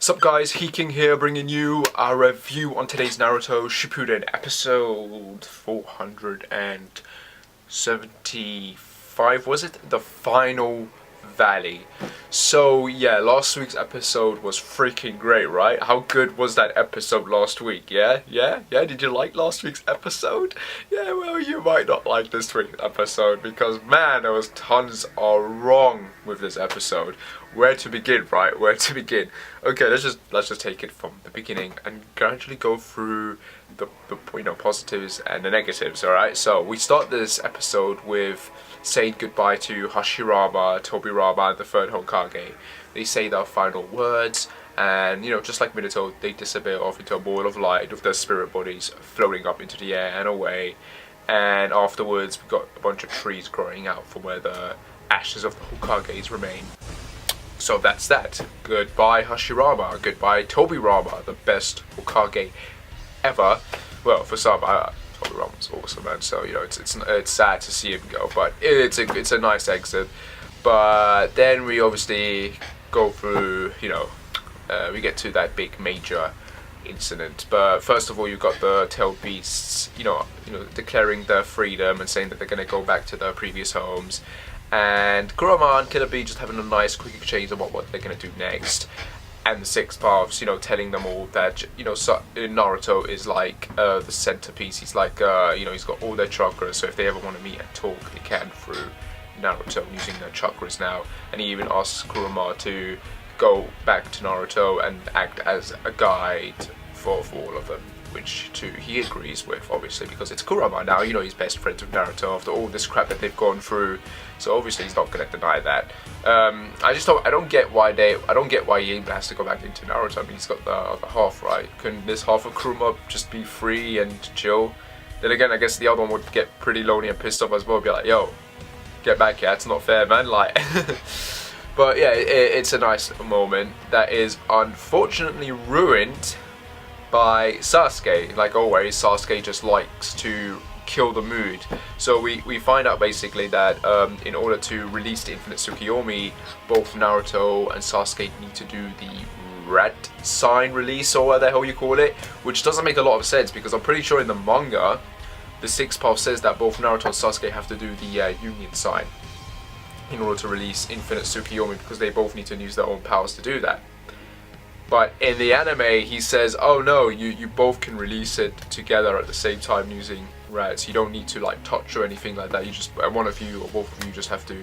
Sup guys, Heking here, bringing you a review on today's Naruto Shippuden episode 475, was it? The Final Valley. So yeah, last week's episode was freaking great, right? How good was that episode last week? Yeah? Did you like last week's episode? Yeah, well, you might not like this week's episode because man, there was tons of wrong with this episode. Where to begin, right? Where to begin? Okay, let's just take it from the beginning and gradually go through the positives and the negatives. All right. So we start this episode with saying goodbye to Hashirama, Tobirama, and the third Hokage. They say their final words, and just like Minato, they disappear off into a ball of light with their spirit bodies floating up into the air and away. And afterwards, we got a bunch of trees growing out from where the ashes of the Hokages remain. So that's that. Goodbye Hashirama, goodbye Tobirama, the best Hokage ever. Well, for some, Tobirama's awesome, man. So it's sad to see him go, but it's a nice exit. But then we obviously go through, we get to that big major incident. But first of all, you've got the tailed beasts, declaring their freedom and saying that they're gonna go back to their previous homes. And Kurama and Killer Bee just having a nice quick exchange about what they're going to do next. And the Six Paths, telling them all that, Naruto is like the centerpiece. He's like, he's got all their chakras, so if they ever want to meet and talk, they can through Naruto using their chakras now. And he even asks Kurama to go back to Naruto and act as a guide for all of them. Which too he agrees with, obviously, because it's Kurama now. He's best friends with Naruto after all this crap that they've gone through. So obviously he's not gonna deny that. I don't get why he has to go back into Naruto. I mean, he's got the other half, right? Couldn't this half of Kurama just be free and chill? Then again, I guess the other one would get pretty lonely and pissed off as well. Be like, yo, get back here. It's not fair, man. Like. But yeah, it's a nice moment that is unfortunately ruined by Sasuke. Like always, Sasuke just likes to kill the mood. So we find out basically that in order to release the Infinite Tsukiyomi, both Naruto and Sasuke need to do the red sign release, or what the hell you call it, which doesn't make a lot of sense because I'm pretty sure in the manga, the Six Path says that both Naruto and Sasuke have to do the union sign in order to release Infinite Tsukiyomi because they both need to use their own powers to do that. But in the anime, he says, oh no, you both can release it together at the same time using rats. You don't need to like touch or anything like that. You just, one of you or both of you just have to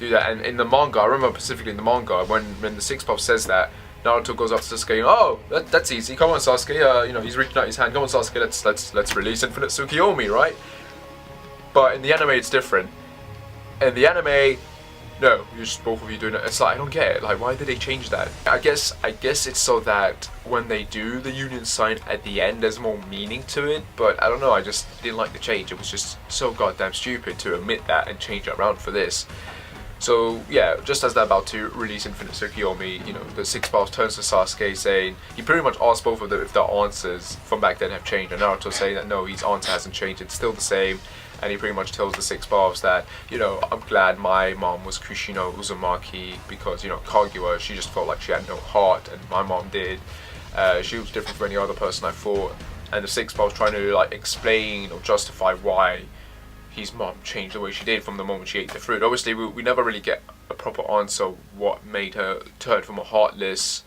do that. And in the manga, I remember specifically in the manga, when the Six Path says that, Naruto goes up to Sasuke, oh, that's easy. Come on, Sasuke. He's reaching out his hand. Come on, Sasuke. Let's release Infinite Tsukiyomi, right? But in the anime, it's different. In the anime, no, you're just both of you doing it. It's like, I don't get it. Like, why did they change that? I guess it's so that when they do the union sign at the end, there's more meaning to it. But I don't know, I just didn't like the change. It was just so goddamn stupid to omit that and change it around for this. So yeah, just as they're about to release Infinite Tsukiyomi, the Six Paths turns to Sasuke saying, he pretty much asked both of them if their answers from back then have changed. And Naruto saying that no, his answer hasn't changed, it's still the same. And he pretty much tells the Six Paths that, I'm glad my mom was Kushino Uzumaki because, Kaguya, she just felt like she had no heart, and my mom did. She was different from any other person I fought. And the Six Paths trying to explain or justify why his mom changed the way she did from the moment she ate the fruit. Obviously, we never really get a proper answer what made her turn from a heartless.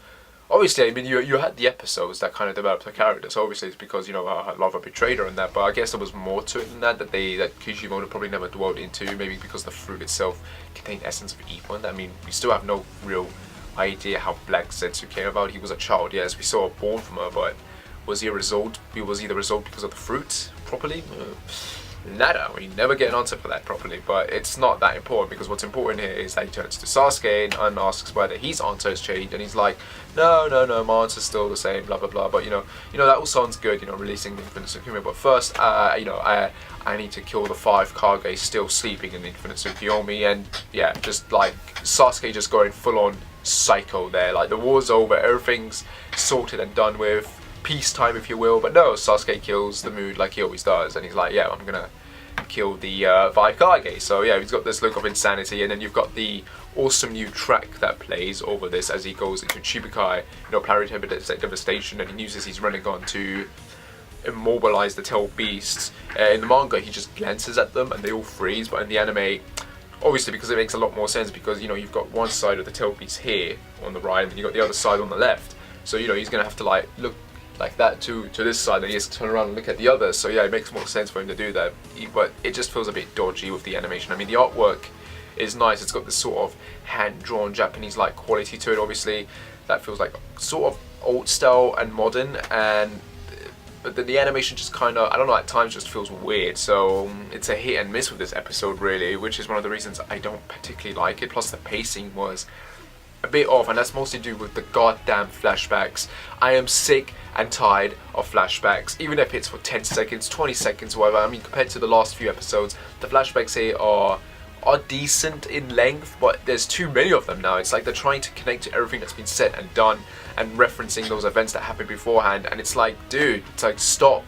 Obviously, I mean, you had the episodes that kind of developed her character, so obviously it's because, her lover betrayed her and that, but I guess there was more to it than that Kishimoto probably never dwelled into, maybe because the fruit itself contained essence of evil, and I mean, we still have no real idea how Black Zetsu came about. He was a child, yes, we saw her born from her, but was he the result because of the fruit, properly? Nada, we never get an answer for that properly, but it's not that important because what's important here is that he turns to Sasuke and asks whether his answer has changed, and he's like, no, my answer's still the same, blah blah blah. But that all sounds good, releasing the Infinite Tsukiyomi. But first, I need to kill the 5 Kage still sleeping in the Infinite Tsukiyomi, and yeah, just like Sasuke just going full on psycho there. Like the war's over, everything's sorted and done with. Peacetime, if you will, but no, Sasuke kills the mood like he always does, and he's like, yeah, I'm gonna kill the Vaikage. So yeah, he's got this look of insanity, and then you've got the awesome new track that plays over this as he goes into Chibukai, planetary devastation, and he uses his Renegon to immobilize the tail beasts. In the manga, he just glances at them and they all freeze, but in the anime, obviously, because it makes a lot more sense, because you've got one side of the tail beast here on the right, and then you've got the other side on the left. So he's gonna have to like look like that to this side, and he has to turn around and look at the other. So yeah, it makes more sense for him to do that. But it just feels a bit dodgy with the animation. I mean, the artwork is nice. It's got this sort of hand-drawn Japanese-like quality to it. Obviously, that feels like sort of old style and modern, but then the animation just kind of, I don't know, at times just feels weird. So it's a hit and miss with this episode, really, which is one of the reasons I don't particularly like it. Plus the pacing was a bit off, and that's mostly due with the goddamn flashbacks. I am sick and tired of flashbacks, even if it's for 10 seconds, 20 seconds, whatever. I mean, compared to the last few episodes, the flashbacks here are decent in length, but there's too many of them now. It's like they're trying to connect to everything that's been said and done, and referencing those events that happened beforehand, and it's like, dude, it's like, stop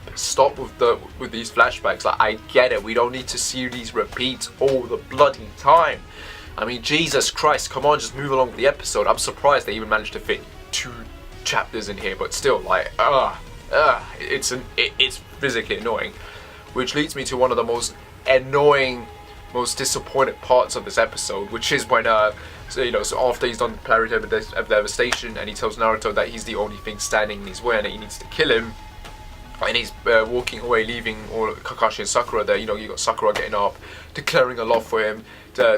with these flashbacks. Like, I get it, we don't need to see these repeats all the bloody time. I mean, Jesus Christ, come on, just move along with the episode. I'm surprised they even managed to fit 2 chapters in here, but still, like, it's physically annoying. Which leads me to one of the most annoying, most disappointed parts of this episode, which is when, so after he's done planetary devastation, and he tells Naruto that he's the only thing standing in his way and that he needs to kill him, and he's walking away, leaving all Kakashi and Sakura there. You got Sakura getting up, declaring a love for him, her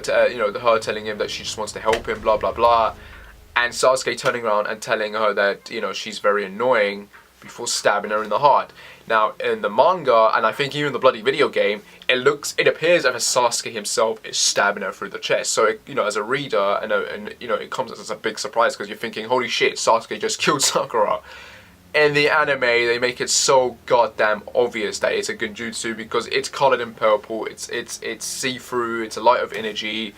telling him that she just wants to help him, blah blah blah, and Sasuke turning around and telling her that she's very annoying before stabbing her in the heart. Now in the manga, and I think even in the bloody video game, it appears as if Sasuke himself is stabbing her through the chest. So as a reader, and it comes as a big surprise, because you're thinking, holy shit, Sasuke just killed Sakura. In the anime, they make it so goddamn obvious that it's a genjutsu, because it's colored in purple, it's see-through, it's a light of energy,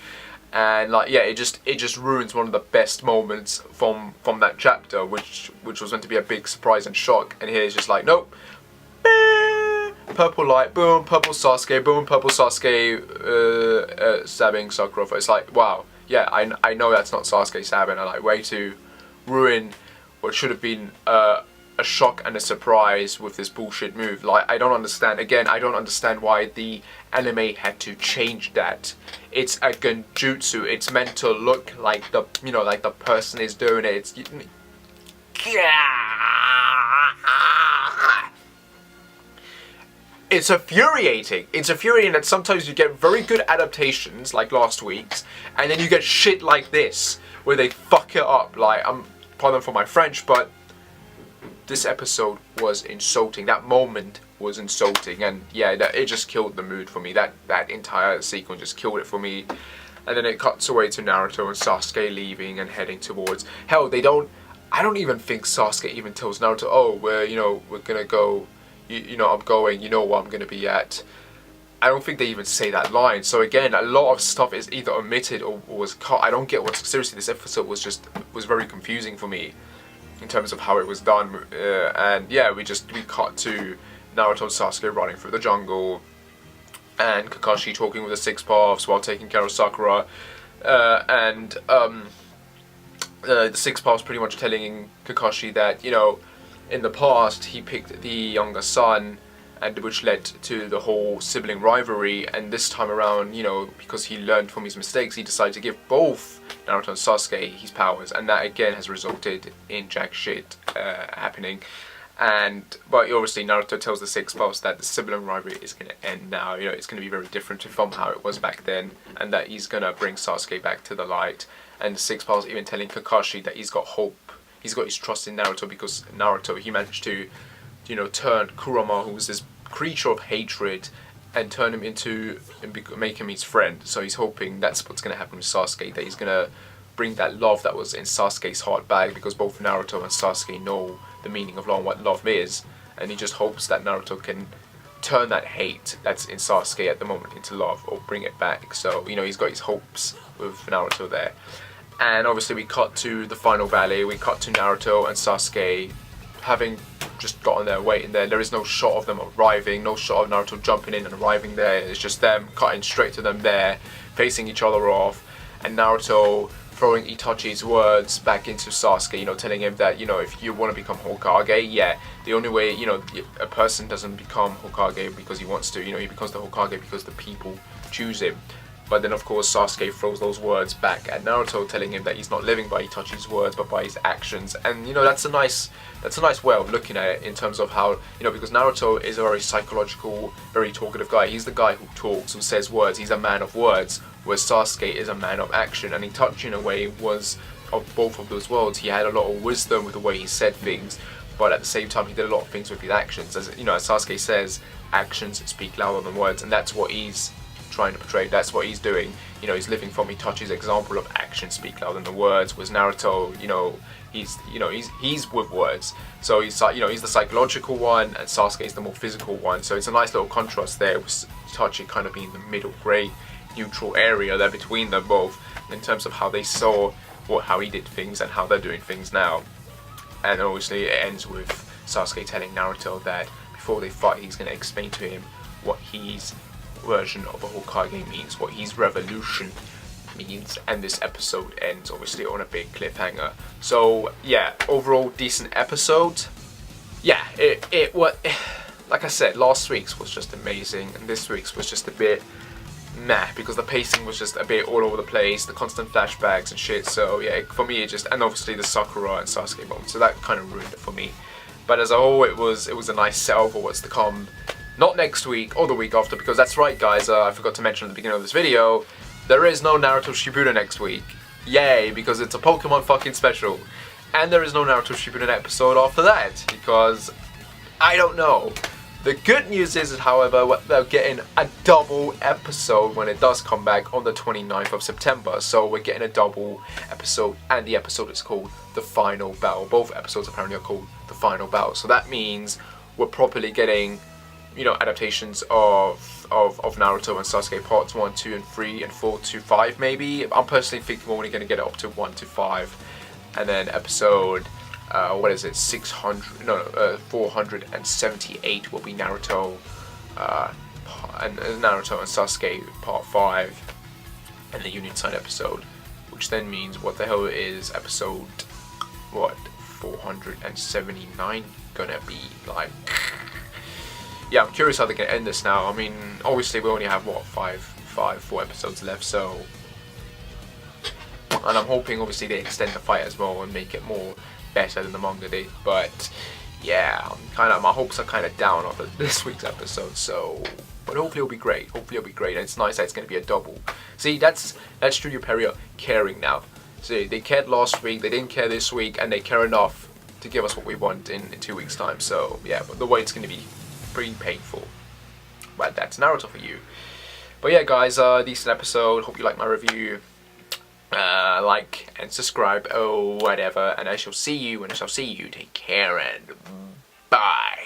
and like, yeah, it just ruins one of the best moments from that chapter, which was meant to be a big surprise and shock, and here it's just like, nope, purple light, boom, purple Sasuke, boom, purple Sasuke stabbing Sakura. It's like, wow, yeah, I know that's not Sasuke stabbing, I like, way to ruin what should have been a shock and a surprise with this bullshit move. Like, I don't understand. Again, I don't understand why the anime had to change that. It's a genjutsu. It's meant to look like the like the person is doing it. It's infuriating. It's infuriating that sometimes you get very good adaptations, like last week's, and then you get shit like this, where they fuck it up. Like, pardon for my French, but this episode was insulting. That moment was insulting, and yeah, it just killed the mood for me. That entire sequence just killed it for me. And then it cuts away to Naruto and Sasuke leaving and heading towards. Hell, I don't even think Sasuke even tells Naruto, oh, we're gonna go. I'm going. You know where I'm gonna be at. I don't think they even say that line. So again, a lot of stuff is either omitted or was cut. I don't get what. Seriously, this episode was very confusing for me in terms of how it was done, and yeah, we cut to Naruto and Sasuke running through the jungle, and Kakashi talking with the 6 paths while taking care of Sakura, and the 6 paths pretty much telling Kakashi that in the past he picked the younger son, and which led to the whole sibling rivalry, and this time around, because he learned from his mistakes, he decided to give both Naruto and Sasuke his powers, and that again has resulted in jack shit happening. But obviously Naruto tells the 6 paths that the sibling rivalry is going to end now. It's going to be very different from how it was back then, and that he's going to bring Sasuke back to the light. And the 6 paths even telling Kakashi that he's got hope, he's got his trust in Naruto, because Naruto, he managed to turn Kurama, who was this creature of hatred, and turn him into, and make him his friend. So he's hoping that's what's going to happen with Sasuke, that he's going to bring that love that was in Sasuke's heart back, because both Naruto and Sasuke know the meaning of love and what love is, and he just hopes that Naruto can turn that hate that's in Sasuke at the moment into love, or bring it back. So he's got his hopes with Naruto there. And obviously we cut to the final valley, we cut to Naruto and Sasuke having just got on there waiting there. There is no shot of them arriving, no shot of Naruto jumping in and arriving there. It's just them cutting straight to them there, facing each other off, and Naruto throwing Itachi's words back into Sasuke, you know, telling him that, you know, if you want to become Hokage, yeah, the only way, you know, a person doesn't become Hokage because he wants to, you know, he becomes the Hokage because the people choose him. But then, of course, Sasuke throws those words back at Naruto, telling him that he's not living by Itachi's words, but by his actions. And, you know, that's a nice way of looking at it in terms of how, you know, because Naruto is a very psychological, very talkative guy. He's the guy who talks, who says words. He's a man of words, whereas Sasuke is a man of action. And Itachi, in a way, was of both of those worlds. He had a lot of wisdom with the way he said things, but at the same time, he did a lot of things with his actions. As you know, as Sasuke says, actions speak louder than words, and that's what he's trying to portray. That's what he's doing. You know, he's living from Itachi's example of actions speak louder than the words. Was Naruto, you know, he's with words. So he's, you know, he's the psychological one, and Sasuke is the more physical one. So it's a nice little contrast there, with Itachi kind of being the middle grey, neutral area there between them both, in terms of how they saw how he did things and how they're doing things now. And obviously it ends with Sasuke telling Naruto that before they fight, he's going to explain to him what his version of a Hokage means, what his revolution means, and this episode ends obviously on a big cliffhanger. So yeah, overall decent episode. Yeah, it was, like I said, last week's was just amazing, and this week's was just a bit meh, because the pacing was just a bit all over the place, the constant flashbacks and shit. So yeah, for me it just, and obviously the Sakura and Sasuke moment, so that kind of ruined it for me. But as a whole, it was a nice setup for what's to come. Not next week or the week after, because that's right guys, I forgot to mention at the beginning of this video, there is no Naruto Shippuden next week. Yay, because it's a Pokemon fucking special. And there is no Naruto Shippuden episode after that, because I don't know. The good news is, however, we're getting a double episode when it does come back on the 29th of September. So we're getting a double episode, and the episode is called The Final Battle. Both episodes apparently are called The Final Battle. So that means we're properly getting, you know, adaptations of Naruto and Sasuke parts 1, 2, and 3, and 4 to 5 maybe. I'm personally thinking we're only going to get it up to 1 to 5. And then episode, 478 will be Naruto, and Naruto and Sasuke part 5, and the Union Side episode. Which then means, what the hell is episode, 479 gonna be like? Yeah, I'm curious how they're going to end this now. I mean, obviously we only have, 4 episodes left, so... And I'm hoping, obviously, they extend the fight as well and make it more better than the manga did. But, yeah, my hopes are kind of down after this week's episode, so... But hopefully it'll be great. Hopefully it'll be great, and it's nice that it's going to be a double. See, that's Studio Pierrot caring now. See, they cared last week, they didn't care this week, and they care enough to give us what we want in 2 weeks' time. So, yeah, but the wait's going to be pretty painful. But that's Naruto for you. But yeah guys, decent episode. Hope you like my review. Like and subscribe, whatever, and I shall see you, take care, and bye.